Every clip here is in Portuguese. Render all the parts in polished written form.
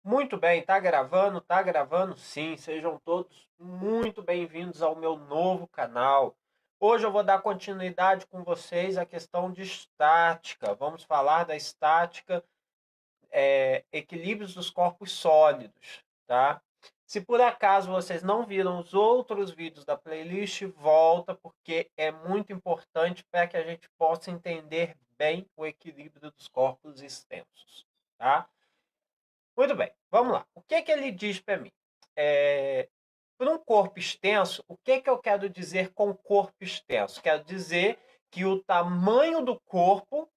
Muito bem, tá gravando? Tá gravando? Sim, sejam todos muito bem-vindos ao meu novo canal. Hoje eu vou dar continuidade com vocês à questão de estática. Vamos falar da estática, equilíbrios dos corpos sólidos, tá? Se por acaso vocês não viram os outros vídeos da playlist, volta, porque é muito importante para que a gente possa entender bem o equilíbrio dos corpos extensos, tá? Muito bem, vamos lá. O que ele diz para mim? Para um corpo extenso, o que eu quero dizer com corpo extenso? Quero dizer que o tamanho do corpo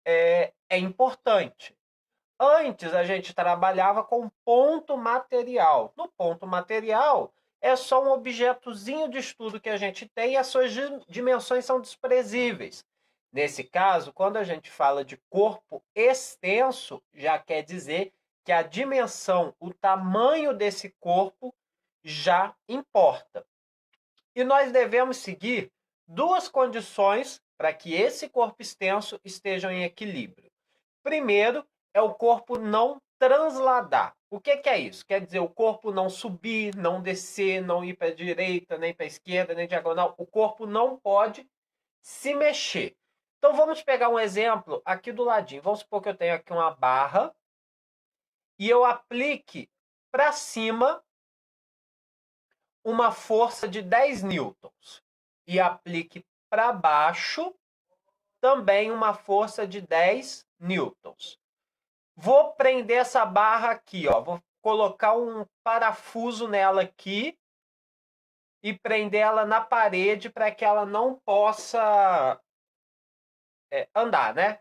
é importante. Antes a gente trabalhava com ponto material. No ponto material é só um objetozinho de estudo que a gente tem e as suas dimensões são desprezíveis. Nesse caso, quando a gente fala de corpo extenso, já quer dizer que a dimensão, o tamanho desse corpo já importa. E nós devemos seguir duas condições para que esse corpo extenso esteja em equilíbrio. Primeiro, é o corpo não transladar. O que é isso? Quer dizer, o corpo não subir, não descer, não ir para a direita, nem para a esquerda, nem diagonal. O corpo não pode se mexer. Então vamos pegar um exemplo aqui do ladinho. Vamos supor que eu tenho aqui uma barra e eu aplique para cima uma força de 10 newtons e aplique para baixo também uma força de 10 newtons. Vou prender essa barra aqui, ó. Vou colocar um parafuso nela aqui e prender ela na parede para que ela não possa andar, né?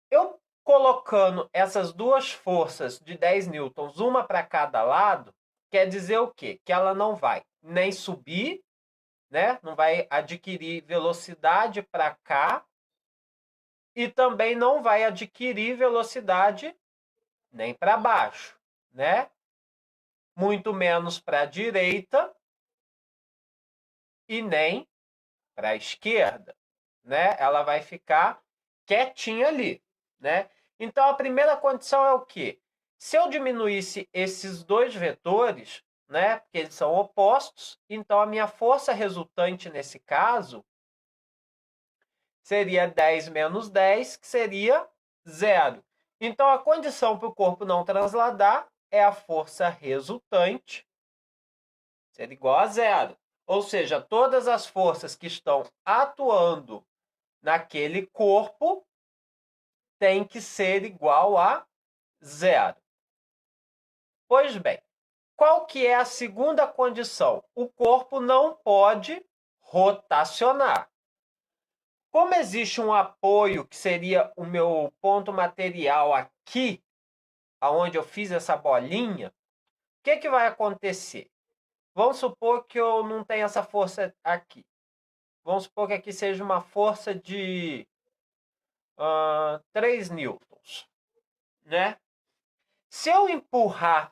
Eu colocando essas duas forças de 10 newtons, uma para cada lado, quer dizer o quê? Que ela não vai nem subir, né? Não vai adquirir velocidade para cá e também não vai adquirir velocidade nem para baixo, né? Muito menos para a direita e nem para a esquerda, né? Ela vai ficar quietinha ali, né? Então a primeira condição é o quê? Se eu diminuísse esses dois vetores, né, porque eles são opostos, então a minha força resultante nesse caso seria 10 menos 10, que seria 0. Então a condição para o corpo não transladar é a força resultante ser igual a 0. Ou seja, todas as forças que estão atuando naquele corpo têm que ser igual a 0. Pois bem, qual que é a segunda condição? O corpo não pode rotacionar. Como existe um apoio, que seria o meu ponto material aqui, aonde eu fiz essa bolinha, o que vai acontecer? Vamos supor que eu não tenho essa força aqui. Vamos supor que aqui seja uma força de 3 newtons, né? Se eu empurrar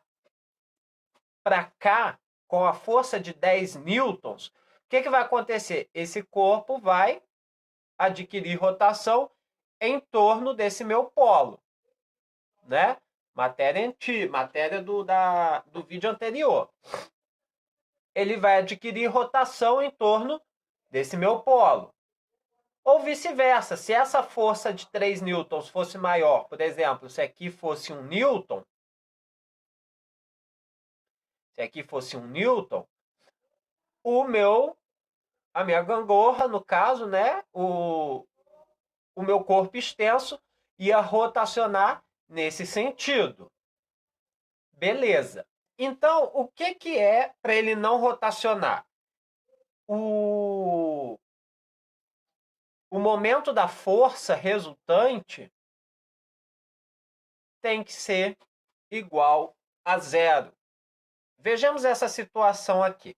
para cá com a força de 10 newtons, o que vai acontecer? Esse corpo vai adquirir rotação em torno desse meu polo, né? Matéria do vídeo anterior. Ele vai adquirir rotação em torno desse meu polo. Ou vice-versa, se essa força de 3 newtons fosse maior, por exemplo, se aqui fosse 1 newton, a minha gangorra, no caso, né, o meu corpo extenso ia rotacionar nesse sentido. Beleza. Então, o que é para ele não rotacionar? O momento da força resultante tem que ser igual a 0. Vejamos essa situação aqui.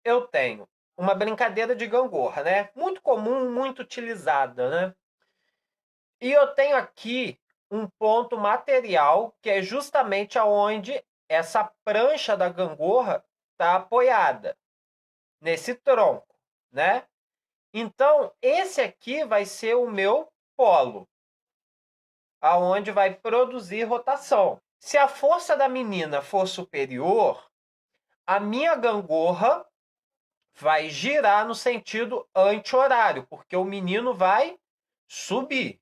Eu tenho uma brincadeira de gangorra, né? Muito comum, muito utilizada, né? E eu tenho aqui um ponto material que é justamente aonde essa prancha da gangorra está apoiada, nesse tronco, né? Então, esse aqui vai ser o meu polo, aonde vai produzir rotação. Se a força da menina for superior, a minha gangorra vai girar no sentido anti-horário, porque o menino vai subir.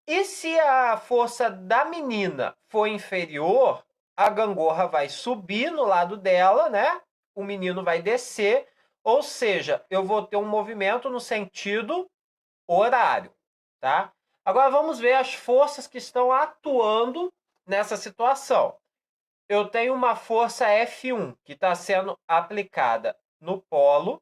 E se a força da menina for inferior, a gangorra vai subir no lado dela, né? O menino vai descer, ou seja, eu vou ter um movimento no sentido horário, tá? Agora vamos ver as forças que estão atuando nessa situação. Eu tenho uma força F1 que está sendo aplicada no polo,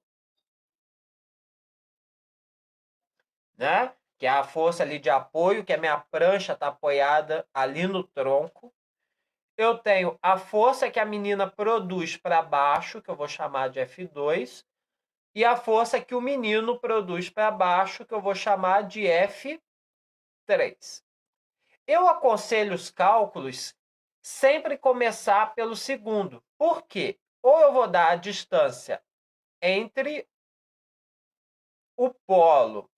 né? Que é a força ali de apoio, que a minha prancha está apoiada ali no tronco. Eu tenho a força que a menina produz para baixo, que eu vou chamar de F2, e a força que o menino produz para baixo, que eu vou chamar de F3. Eu aconselho os cálculos sempre começar pelo segundo. Por quê? Ou eu vou dar a distância entre o polo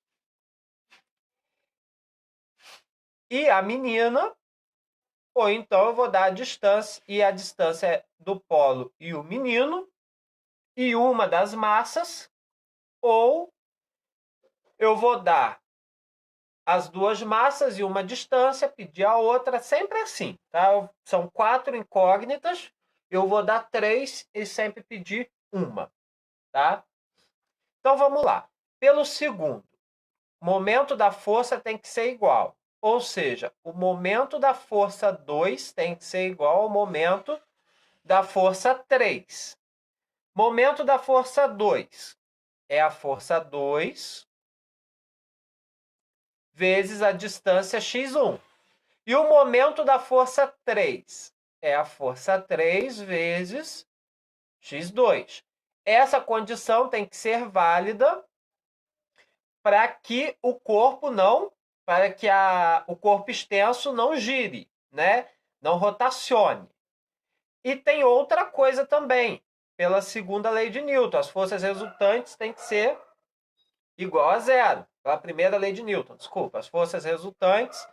e a menina, ou então eu vou dar a distância, e a distância é do polo e o menino, e uma das massas, ou eu vou dar as duas massas e uma distância, pedir a outra, sempre assim, tá? São 4 incógnitas, eu vou dar 3 e sempre pedir uma, tá? Então vamos lá. Pelo segundo, momento da força tem que ser igual. Ou seja, o momento da força 2 tem que ser igual ao momento da força 3. Momento da força 2 é a força 2 vezes a distância x1. E o momento da força 3 é a força 3 vezes x2. Essa condição tem que ser válida para que o corpo não, para que o corpo extenso não gire, né? Não rotacione. E tem outra coisa também, pela segunda lei de Newton, as forças resultantes têm que ser igual a zero. Pela primeira lei de Newton, desculpa, as forças resultantes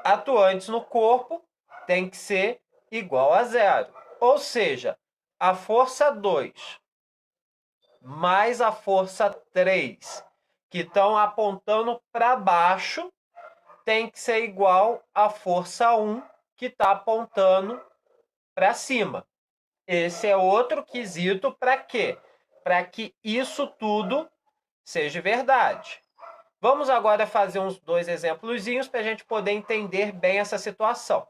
atuantes no corpo têm que ser igual a zero. Ou seja, a força 2 mais a força 3 que estão apontando para baixo, tem que ser igual à força 1, que está apontando para cima. Esse é outro quesito para quê? Para que isso tudo seja verdade. Vamos agora fazer uns 2 exemplozinhos para a gente poder entender bem essa situação.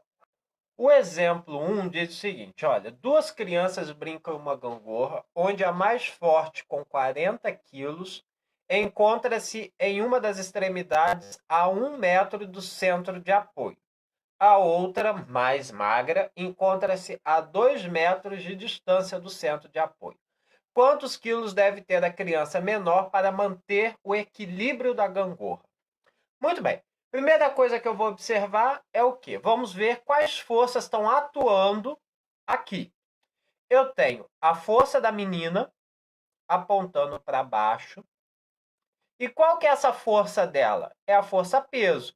O exemplo 1 diz o seguinte, olha, 2 crianças brincam em uma gangorra, onde a mais forte, com 40 quilos, encontra-se em uma das extremidades a 1 metro do centro de apoio. A outra, mais magra, encontra-se a 2 metros de distância do centro de apoio. Quantos quilos deve ter a criança menor para manter o equilíbrio da gangorra? Muito bem. Primeira coisa que eu vou observar é o quê? Vamos ver quais forças estão atuando aqui. Eu tenho a força da menina apontando para baixo. E qual que é essa força dela? É a força peso.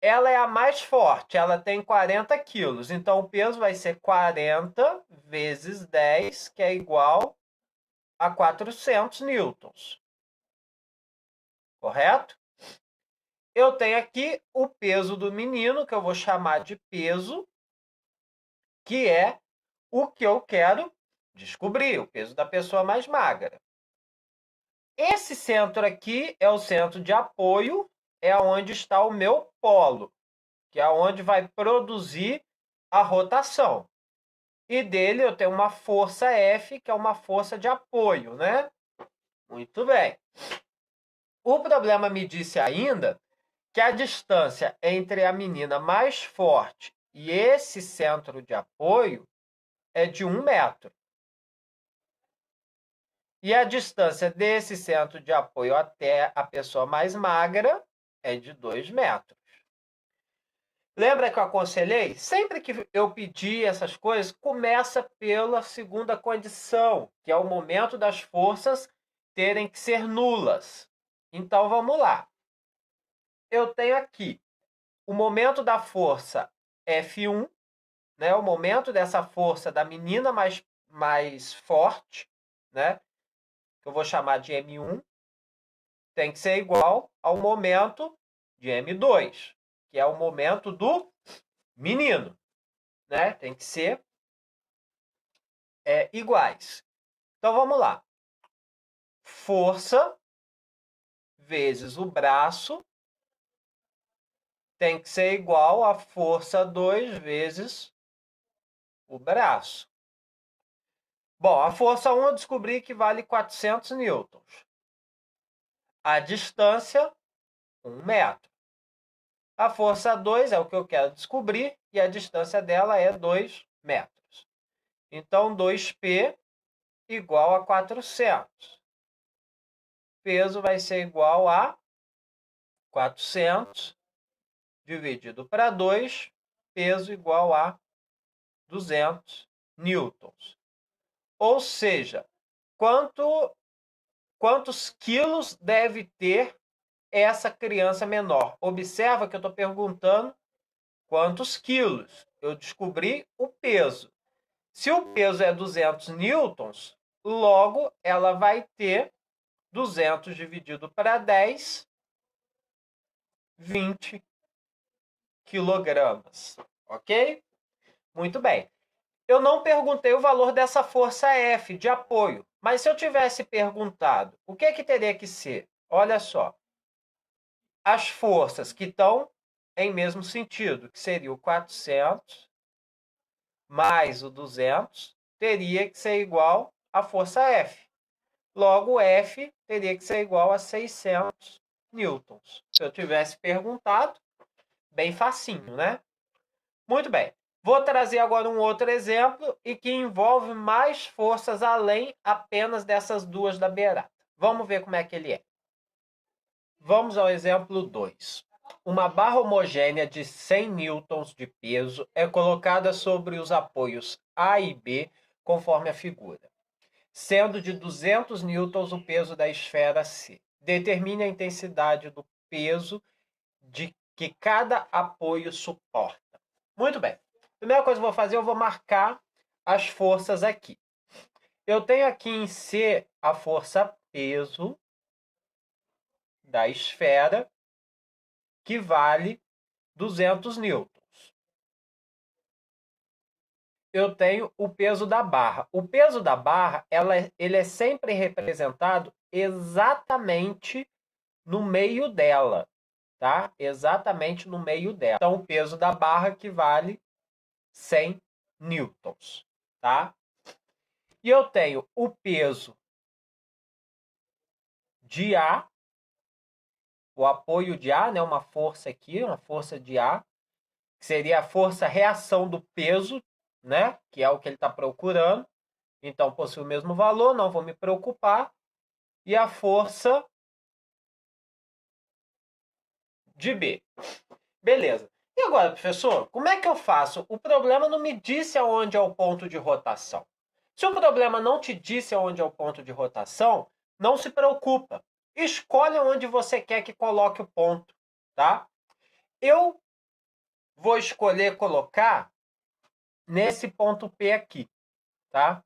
Ela é a mais forte, ela tem 40 quilos. Então, o peso vai ser 40 vezes 10, que é igual a 400 newtons. Correto? Eu tenho aqui o peso do menino, que eu vou chamar de peso, que é o que eu quero descobrir, o peso da pessoa mais magra. Esse centro aqui é o centro de apoio, é onde está o meu polo, que é onde vai produzir a rotação. E dele eu tenho uma força F, que é uma força de apoio, né? Muito bem. O problema me disse ainda que a distância entre a menina mais forte e esse centro de apoio é de 1 metro. E a distância desse centro de apoio até a pessoa mais magra é de 2 metros. Lembra que eu aconselhei? Sempre que eu pedir essas coisas, começa pela segunda condição, que é o momento das forças terem que ser nulas. Então, vamos lá. Eu tenho aqui o momento da força F1, né, o momento dessa força da menina mais forte, né, que eu vou chamar de M1, tem que ser igual ao momento de M2, que é o momento do menino, né? Tem que ser iguais. Então vamos lá. Força vezes o braço tem que ser igual a força 2 vezes o braço. Bom, a força 1 eu descobri que vale 400 newtons. A distância, 1 metro. A força 2 é o que eu quero descobrir e a distância dela é 2 metros. Então, 2P igual a 400. Peso vai ser igual a 400 dividido para 2, peso igual a 200 newtons. Ou seja, quantos quilos deve ter essa criança menor? Observa que eu estou perguntando quantos quilos. Eu descobri o peso. Se o peso é 200 newtons, logo ela vai ter 200 dividido para 10, 20 quilogramas. Ok? Muito bem. Eu não perguntei o valor dessa força F de apoio, mas se eu tivesse perguntado, o que teria que ser? Olha só, as forças que estão em mesmo sentido, que seria o 400 mais o 200, teria que ser igual à força F. Logo, F teria que ser igual a 600 newtons. Se eu tivesse perguntado, bem facinho, né? Muito bem. Vou trazer agora um outro exemplo e que envolve mais forças além apenas dessas duas da beirada. Vamos ver como é que ele é. Vamos ao exemplo 2. Uma barra homogênea de 100 newtons de peso é colocada sobre os apoios A e B, conforme a figura, sendo de 200 newtons o peso da esfera C. Determine a intensidade do peso de que cada apoio suporta. Muito bem. Primeira coisa que eu vou fazer, eu vou marcar as forças aqui. Eu tenho aqui em C a força peso da esfera, que vale 200 newtons. Eu tenho o peso da barra. O peso da barra, ele é sempre representado exatamente no meio dela, tá? Exatamente no meio dela. Então, o peso da barra que vale 100 newtons, tá? E eu tenho o peso de A, o apoio de A, né? Uma força aqui, uma força de A, que seria a força-reação do peso, né? Que é o que ele está procurando. Então, possui o mesmo valor, não vou me preocupar. E a força de B. Beleza. E agora, professor, como é que eu faço? O problema não me disse aonde é o ponto de rotação. Se o problema não te disse aonde é o ponto de rotação, não se preocupa. Escolha onde você quer que coloque o ponto, tá? Eu vou escolher colocar nesse ponto P aqui, tá?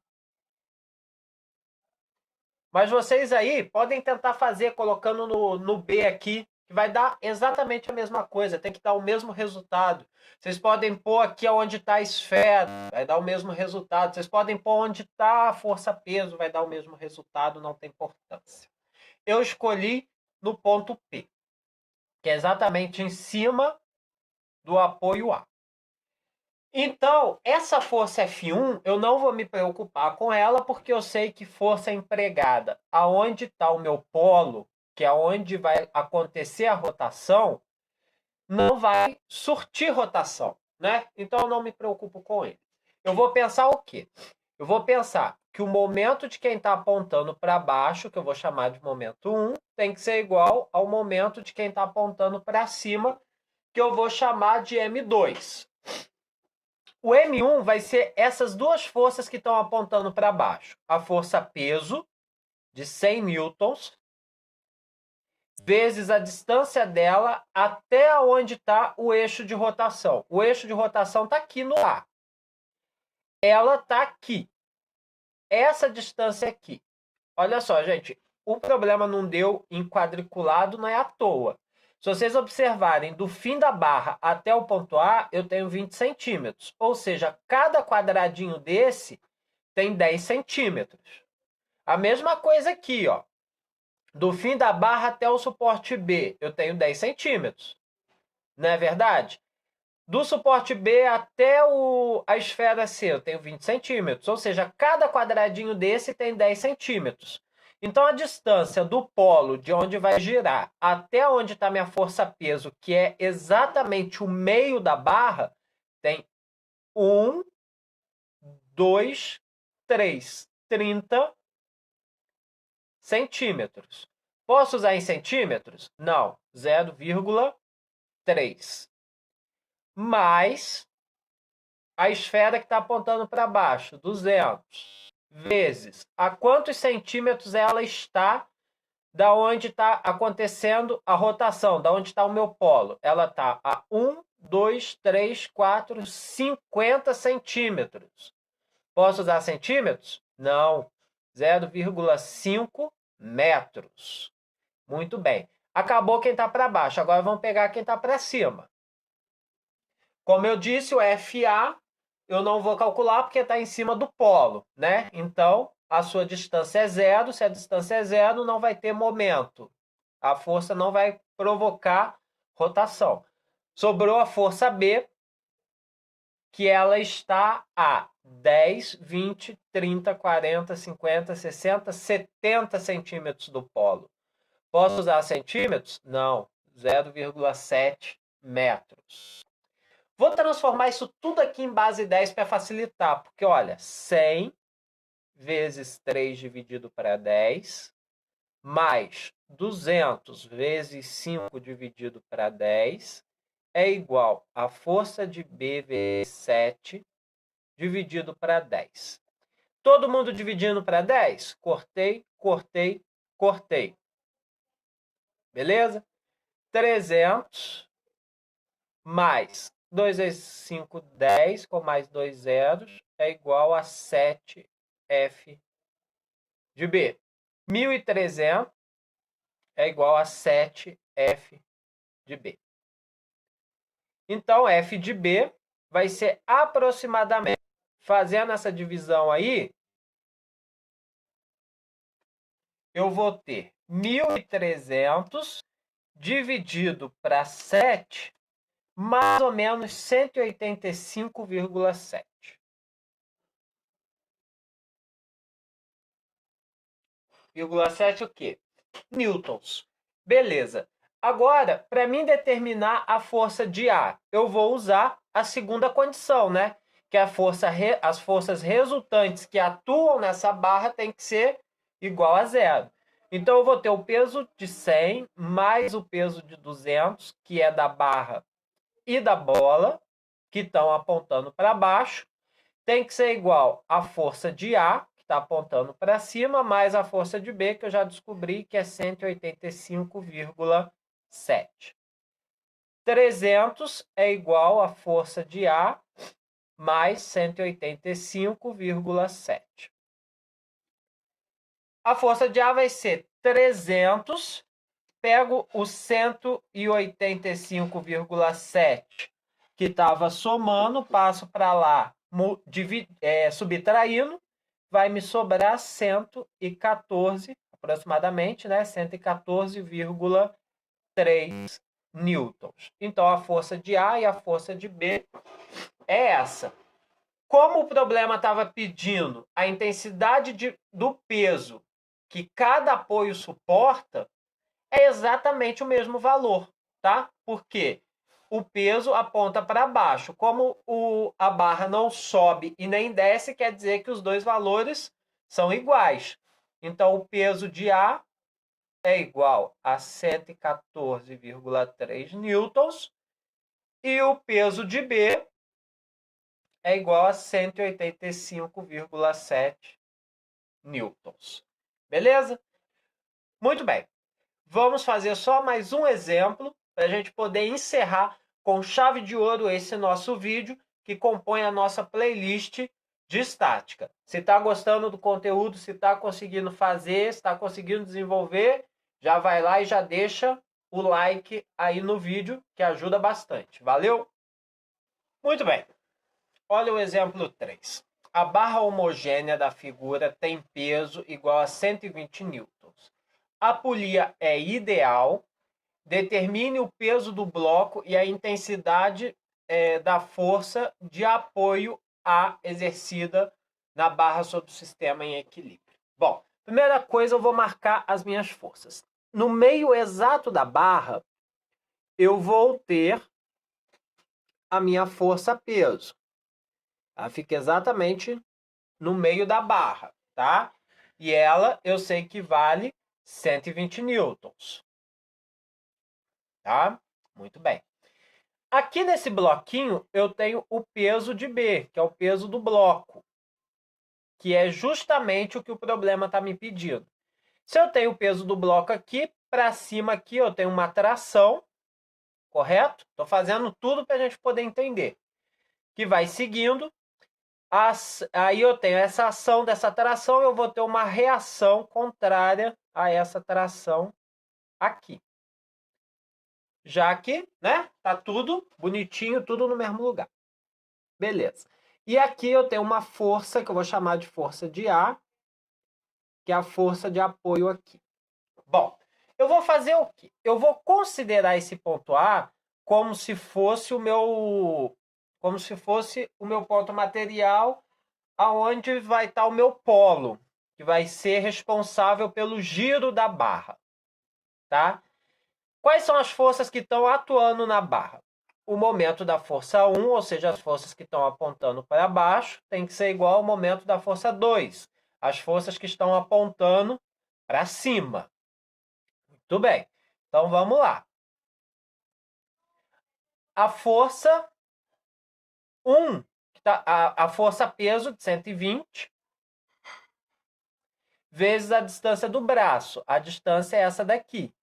Mas vocês aí podem tentar fazer colocando no B aqui, que vai dar exatamente a mesma coisa, tem que dar o mesmo resultado. Vocês podem pôr aqui onde está a esfera, vai dar o mesmo resultado. Vocês podem pôr onde está a força-peso, vai dar o mesmo resultado, não tem importância. Eu escolhi no ponto P, que é exatamente em cima do apoio A. Então, essa força F1, eu não vou me preocupar com ela, porque eu sei que força empregada aonde está o meu polo, que é onde vai acontecer a rotação, não vai surtir rotação, né? Então, eu não me preocupo com ele. Eu vou pensar o quê? Eu vou pensar que o momento de quem está apontando para baixo, que eu vou chamar de momento 1, tem que ser igual ao momento de quem está apontando para cima, que eu vou chamar de M2. O M1 vai ser essas duas forças que estão apontando para baixo. A força peso, de 100 newtons, vezes a distância dela até onde está o eixo de rotação. O eixo de rotação está aqui no A. ela está aqui. Essa distância aqui. Olha só, gente, o problema não deu em quadriculado, não é à toa. Se vocês observarem, do fim da barra até o ponto A, eu tenho 20 centímetros. Ou seja, cada quadradinho desse tem 10 centímetros. A mesma coisa aqui, ó. Do fim da barra até o suporte B, eu tenho 10 centímetros. Não é verdade? Do suporte B até a esfera C, eu tenho 20 centímetros. Ou seja, cada quadradinho desse tem 10 centímetros. Então, a distância do polo, de onde vai girar, até onde está minha força-peso, que é exatamente o meio da barra, tem 1, 2, 3, 30 centímetros. Posso usar em centímetros? Não, 0,3. Mais a esfera que está apontando para baixo, 200, vezes a quantos centímetros ela está da onde está acontecendo a rotação, da onde está o meu polo. Ela está a 1, 2, 3, 4, 50 centímetros. Posso usar centímetros? Não. 0,5 metros. Muito bem. Acabou quem está para baixo. Agora vamos pegar quem está para cima. Como eu disse, o FA eu não vou calcular porque está em cima do polo, né? Então, a sua distância é zero. Se a distância é zero, não vai ter momento. A força não vai provocar rotação. Sobrou a força B, que ela está a 10, 20, 30, 40, 50, 60, 70 centímetros do polo. Posso usar centímetros? Não, 0,7 metros. Vou transformar isso tudo aqui em base 10 para facilitar, porque olha, 100 vezes 3 dividido para 10, mais 200 vezes 5 dividido para 10, é igual a força de B vezes 7 dividido para 10. Todo mundo dividindo para 10? Cortei, cortei, cortei. Beleza? 300 mais 2 vezes 5, 10, com mais 2 zeros, é igual a 7F de B. 1.300 é igual a 7F de B. Então, F de B vai ser aproximadamente, fazendo essa divisão aí, eu vou ter 1.300 dividido para 7, mais ou menos 185,7. 0,7 o quê? Newtons. Beleza. Agora, para mim determinar a força de A, eu vou usar a segunda condição, né? Que a as forças resultantes que atuam nessa barra tem que ser igual a zero. Então, eu vou ter o peso de 100 mais o peso de 200, que é da barra e da bola, que estão apontando para baixo, tem que ser igual à força de A, que está apontando para cima, mais a força de B, que eu já descobri que é 185,7. 300 é igual à força de A mais 185,7. A força de A vai ser 300, pego o 185,7 que estava somando, passo para lá, subtraindo, vai me sobrar 114, aproximadamente, né? 114,3 newtons. Então, a força de A e a força de B é essa. Como o problema estava pedindo a intensidade do peso que cada apoio suporta, é exatamente o mesmo valor, tá? Porque o peso aponta para baixo. Como a barra não sobe e nem desce, quer dizer que os dois valores são iguais. Então, o peso de A é igual a 114,3 newtons e o peso de B é igual a 185,7 newtons. Beleza? Muito bem. Vamos fazer só mais um exemplo para a gente poder encerrar com chave de ouro esse nosso vídeo que compõe a nossa playlist de estática. Se está gostando do conteúdo, se está conseguindo fazer, se está conseguindo desenvolver, já vai lá e já deixa o like aí no vídeo, que ajuda bastante. Valeu? Muito bem. Olha o exemplo 3. A barra homogênea da figura tem peso igual a 120 newtons. A polia é ideal. Determine o peso do bloco e a intensidade da força de apoio A exercida na barra sobre o sistema em equilíbrio. Bom, primeira coisa, eu vou marcar as minhas forças. No meio exato da barra, eu vou ter a minha força-peso. Ela fica exatamente no meio da barra, tá? E ela, eu sei que vale 120 newtons. Tá? Muito bem. Aqui nesse bloquinho, eu tenho o peso de B, que é o peso do bloco, que é justamente o que o problema está me pedindo. Se eu tenho o peso do bloco aqui, para cima aqui eu tenho uma tração, correto? Estou fazendo tudo para a gente poder entender. Que vai seguindo. Aí eu tenho essa ação dessa tração, eu vou ter uma reação contrária a essa tração aqui. Já que, né, tá tudo bonitinho, tudo no mesmo lugar. Beleza. E aqui eu tenho uma força que eu vou chamar de força de A, que é a força de apoio aqui. Bom, eu vou fazer o quê? Eu vou considerar esse ponto A como se fosse o meu ponto material, aonde vai estar o meu polo, que vai ser responsável pelo giro da barra, tá? Quais são as forças que estão atuando na barra? O momento da força 1, ou seja, as forças que estão apontando para baixo, tem que ser igual ao momento da força 2, as forças que estão apontando para cima. Muito bem. Então, vamos lá. A força 1, a força peso de 120, vezes a distância do braço. A distância é essa daqui.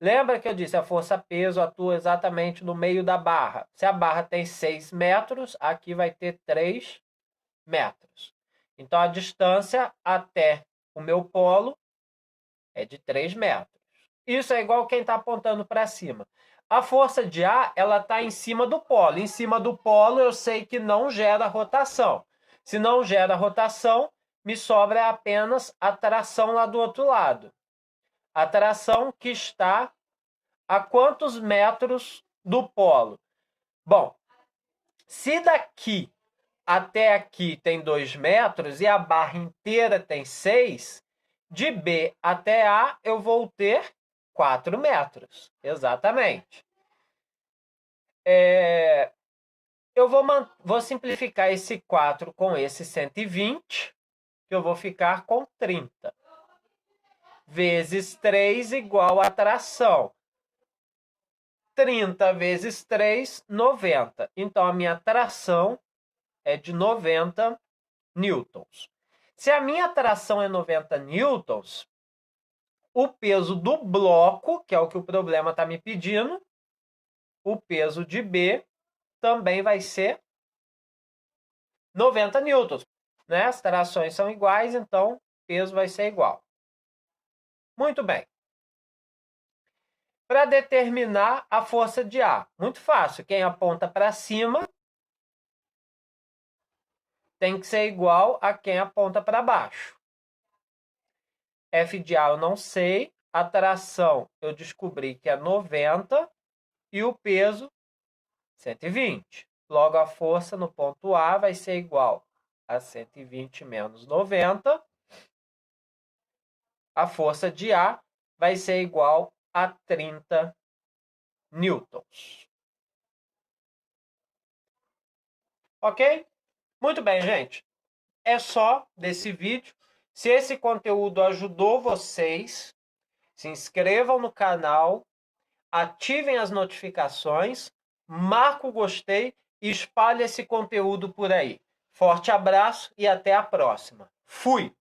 Lembra que eu disse, a força-peso atua exatamente no meio da barra. Se a barra tem 6 metros, aqui vai ter 3 metros. Então, a distância até o meu polo é de 3 metros. Isso é igual quem está apontando para cima. A força de A, ela está em cima do polo. Em cima do polo, eu sei que não gera rotação. Se não gera rotação, me sobra apenas a tração lá do outro lado. A tração que está a quantos metros do polo? Bom, se daqui até aqui tem 2 metros e a barra inteira tem 6, de B até A eu vou ter 4 metros. Exatamente. Eu vou simplificar esse 4 com esse 120, que eu vou ficar com 30. Vezes 3 igual a tração. 30 vezes 3, 90. Então, a minha tração é de 90 newtons. Se a minha tração é 90 newtons, o peso do bloco, que é o que o problema está me pedindo, o peso de B também vai ser 90 newtons. Né? As trações são iguais, então o peso vai ser igual. Muito bem. Para determinar a força de A, muito fácil. Quem aponta para cima tem que ser igual a quem aponta para baixo. F de A eu não sei. A tração eu descobri que é 90 e o peso 120. Logo, a força no ponto A vai ser igual a 120 menos 90. A força de A vai ser igual a 30 newtons. Ok? Muito bem, gente. É só desse vídeo. Se esse conteúdo ajudou vocês, se inscrevam no canal, ativem as notificações, marca o gostei e espalhe esse conteúdo por aí. Forte abraço e até a próxima. Fui!